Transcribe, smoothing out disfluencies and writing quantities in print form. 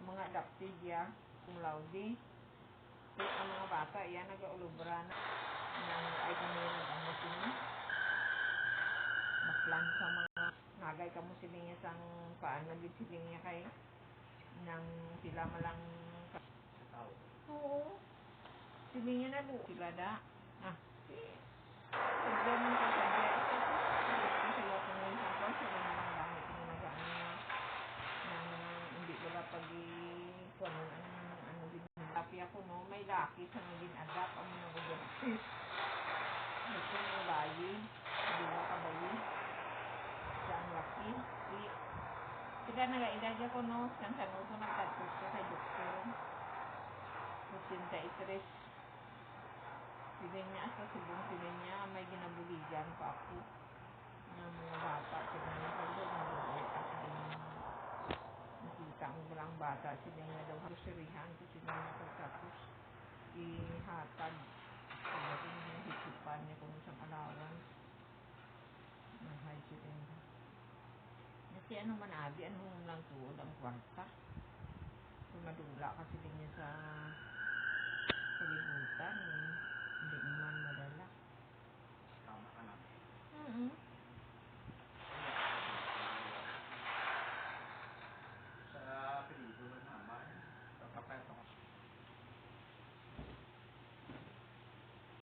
mga adopted ya, cum laude. Pero ang mga bata, yan, nag-ulubra na ng ay kami nag-ano sila. Baklang sa mga nagay ka mo sila niya sang paano din sila niya kay nang sila malang oo. Sila niya na do. Sila da. Sadya man ka sadya. Ito sila kung may hapon, sila na lang gamit yung nag-ano nang hindi wala pag-i-kuano ano din. Tapi ako no, may laki sa naging adapt ang mga gagawin. Gusto mo bayi, hindi mo kabayi. Siya ang laki. Sila nag-edad ko no, saan ko nagtatapos ko kay doktor. 83. Sila niya, sa subong sila niya, may ginabuligan pa ako. Ng mga bata, sila niya, pagod, nabubuhay ka sa inyo. Nakita mo lang bata, sila niya daw, harusirihan ko sila niya pagkatapos. Ihatag. Sila niya, hitipan niya kung isang alawan. Nahay sila niya. Kasi ano man abi, ano lang tuod ang kwarta. Kung madula kasi din